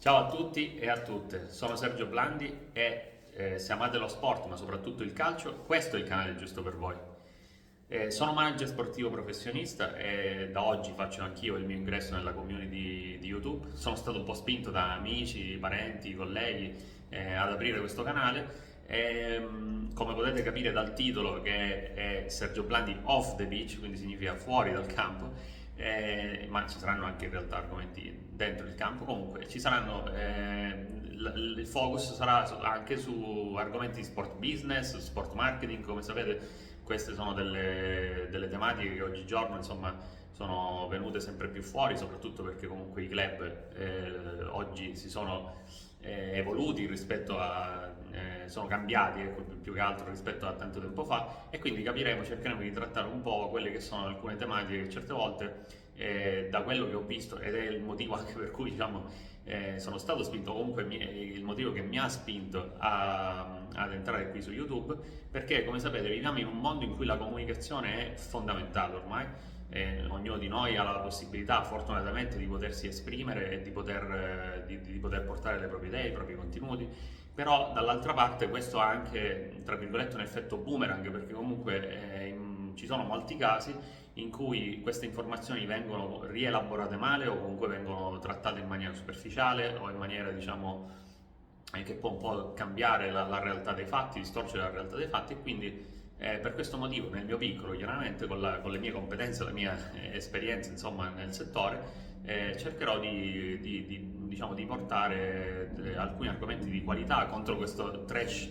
Ciao a tutti e a tutte, sono Sergio Blandi e se amate lo sport, ma soprattutto il calcio, questo è il canale giusto per voi. Sono manager sportivo professionista e da oggi faccio anch'io il mio ingresso nella community di YouTube. Sono stato un po' spinto da amici, parenti, colleghi ad aprire questo canale. Come potete capire dal titolo, che è Sergio Blandi off the pitch, quindi significa fuori dal campo, ma ci saranno anche in realtà argomenti dentro il campo. Comunque ci saranno, il focus sarà anche su argomenti di sport business, sport marketing. Come sapete, queste sono delle tematiche che oggigiorno, insomma, sono venute sempre più fuori, soprattutto perché comunque i club oggi si sono evoluti rispetto sono cambiati, ecco, più che altro rispetto a tanto tempo fa, e quindi cercheremo di trattare un po' quelle che sono alcune tematiche che certe volte, da quello che ho visto, ed è il motivo anche per cui, diciamo, sono stato spinto, comunque il motivo che mi ha spinto ad entrare qui su YouTube, perché come sapete viviamo in un mondo in cui la comunicazione è fondamentale ormai. Ognuno di noi ha la possibilità, fortunatamente, di potersi esprimere e di poter portare le proprie idee, i propri contenuti. Però dall'altra parte questo ha anche, tra virgolette, un effetto boomerang, perché comunque ci sono molti casi in cui queste informazioni vengono rielaborate male, o comunque vengono trattate in maniera superficiale, o in maniera, diciamo, che può un po' cambiare la realtà dei fatti, distorcere la realtà dei fatti. E quindi per questo motivo, nel mio piccolo, chiaramente con le mie competenze, la mia esperienza, insomma, nel settore, cercherò diciamo, di portare alcuni argomenti di qualità contro questo trash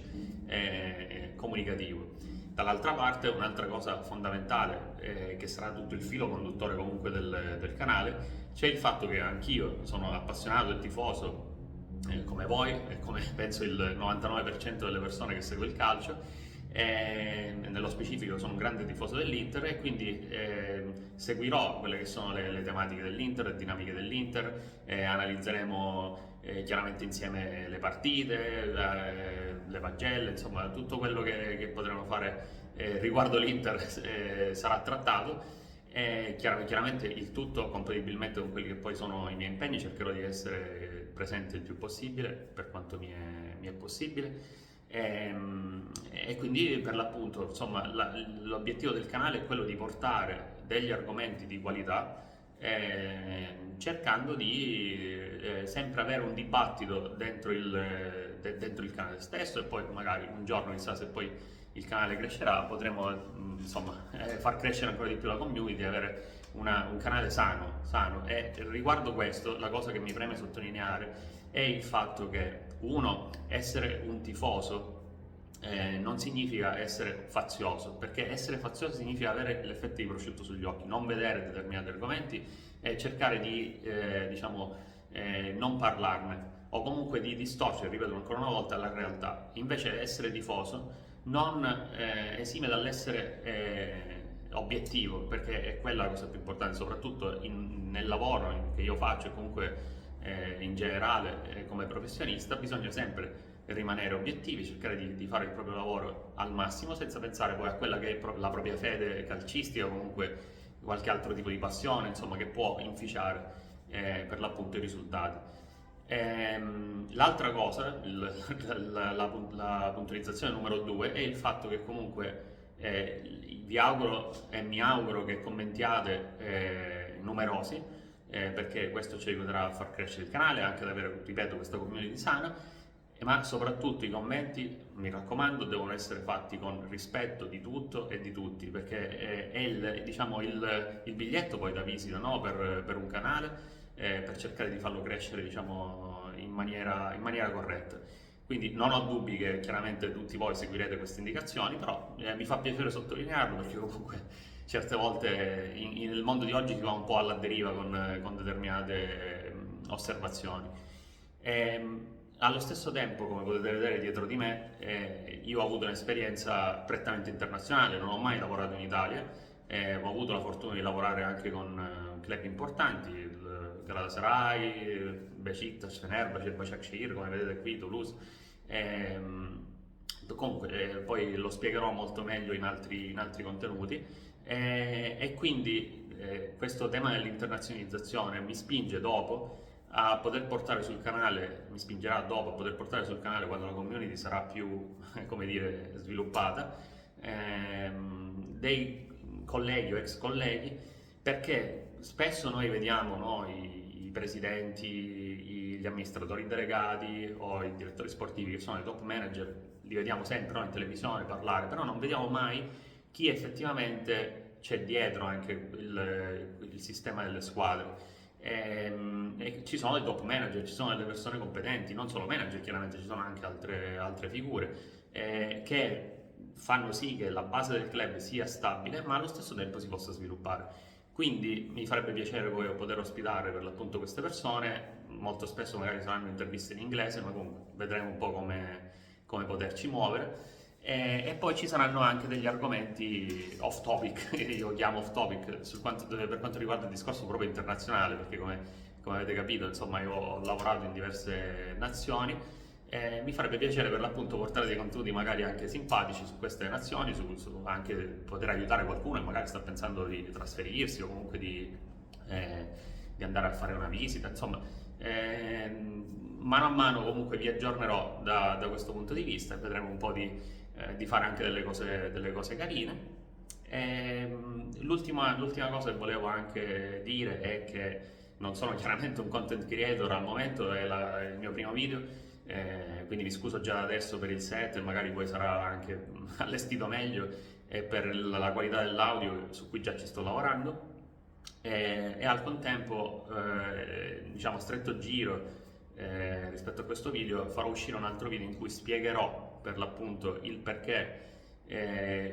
comunicativo. Dall'altra parte, un'altra cosa fondamentale, che sarà tutto il filo conduttore comunque del canale, c'è il fatto che anch'io sono appassionato e tifoso, come voi e come penso il 99% delle persone che segue il calcio. Nello specifico sono un grande tifoso dell'Inter, e quindi seguirò quelle che sono le tematiche dell'Inter, le dinamiche dell'Inter. Analizzeremo chiaramente insieme le partite, le pagelle, insomma tutto quello che potremo fare riguardo l'Inter sarà trattato. Chiaramente il tutto compatibilmente con quelli che poi sono i miei impegni. Cercherò di essere presente il più possibile per quanto mi è possibile. E quindi, per l'appunto, insomma, l'obiettivo del canale è quello di portare degli argomenti di qualità, cercando di sempre avere un dibattito dentro il canale stesso. E poi magari un giorno, chissà, se poi il canale crescerà, potremo insomma, far crescere ancora di più la community, avere un canale sano. E riguardo questo, la cosa che mi preme sottolineare è il fatto che, uno, essere un tifoso non significa essere fazioso, perché essere fazioso significa avere l'effetto di prosciutto sugli occhi, non vedere determinati argomenti e cercare di, diciamo, non parlarne, o comunque di distorcere, ripeto ancora una volta, la realtà. Invece essere tifoso non esime dall'essere obiettivo, perché è quella la cosa più importante, soprattutto nel lavoro che io faccio, e comunque in generale come professionista. Bisogna sempre rimanere obiettivi, cercare di fare il proprio lavoro al massimo, senza pensare poi a quella che è la propria fede calcistica, o comunque qualche altro tipo di passione, insomma, che può inficiare per l'appunto i risultati. L'altra cosa, la puntualizzazione numero 2, è il fatto che comunque vi auguro e mi auguro che commentiate numerosi, perché questo ci aiuterà a far crescere il canale, anche ad avere, ripeto, questa community sana. Ma soprattutto i commenti, mi raccomando, devono essere fatti con rispetto di tutto e di tutti, perché è diciamo, il biglietto poi da visita, no? Per un canale, per cercare di farlo crescere, diciamo, in maniera corretta. Quindi non ho dubbi che chiaramente tutti voi seguirete queste indicazioni, però mi fa piacere sottolinearlo, perché comunque certe volte nel mondo di oggi si va un po' alla deriva con determinate osservazioni. Allo stesso tempo, come potete vedere dietro di me, io ho avuto un'esperienza prettamente internazionale, non ho mai lavorato in Italia. Ho avuto la fortuna di lavorare anche con club importanti, il Galatasaray, Besiktas, Fenerbahce, Başakşehir, come vedete qui, Toulouse. Comunque, poi lo spiegherò molto meglio in altri contenuti. E quindi questo tema dell'internazionalizzazione mi spinge dopo a poter portare sul canale, mi spingerà dopo a poter portare sul canale quando la community sarà più, come dire, sviluppata, dei colleghi o ex colleghi, perché spesso noi vediamo, no, i presidenti, gli amministratori delegati o i direttori sportivi che sono i top manager, li vediamo sempre, no, in televisione parlare, però non vediamo mai chi effettivamente c'è dietro anche il sistema delle squadre. E ci sono dei top manager, ci sono delle persone competenti, non solo manager, chiaramente ci sono anche altre figure che fanno sì che la base del club sia stabile, ma allo stesso tempo si possa sviluppare. Quindi mi farebbe piacere poi poter ospitare per l'appunto queste persone, molto spesso magari saranno interviste in inglese, ma comunque vedremo un po' come poterci muovere. E poi ci saranno anche degli argomenti off topic, io chiamo off topic, per quanto riguarda il discorso proprio internazionale, perché come avete capito, insomma, io ho lavorato in diverse nazioni e mi farebbe piacere per l'appunto portare dei contenuti magari anche simpatici su queste nazioni, anche poter aiutare qualcuno che magari sta pensando di trasferirsi o comunque di andare a fare una visita, insomma. Mano a mano comunque vi aggiornerò da questo punto di vista e vedremo un po' di fare anche delle cose carine. L'ultima cosa che volevo anche dire è che non sono chiaramente un content creator al momento, è il mio primo video, quindi mi scuso già adesso per il set, magari poi sarà anche allestito meglio e per la qualità dell'audio su cui già ci sto lavorando. E al contempo, diciamo, stretto giro rispetto a questo video, farò uscire un altro video in cui spiegherò per l'appunto il perché,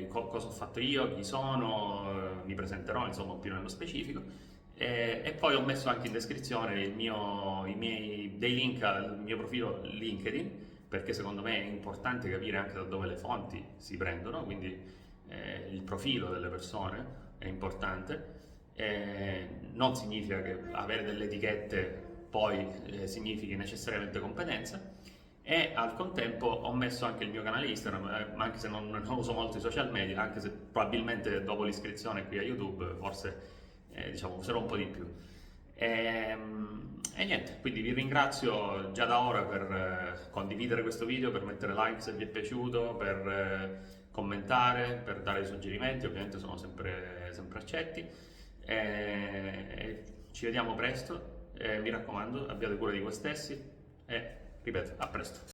cosa ho fatto io, chi sono, mi presenterò insomma più nello specifico. E poi ho messo anche in descrizione dei link al mio profilo LinkedIn, perché secondo me è importante capire anche da dove le fonti si prendono, quindi il profilo delle persone è importante. Non significa che avere delle etichette poi significhi necessariamente competenza. E al contempo ho messo anche il mio canale Instagram, anche se non uso molto i social media, anche se probabilmente dopo l'iscrizione qui a YouTube forse diciamo userò un po' di più. E niente, quindi vi ringrazio già da ora per condividere questo video, per mettere like se vi è piaciuto, per commentare, per dare suggerimenti, ovviamente sono sempre accetti. Ci vediamo presto, mi raccomando, abbiate cura di voi stessi e ripeto, a presto.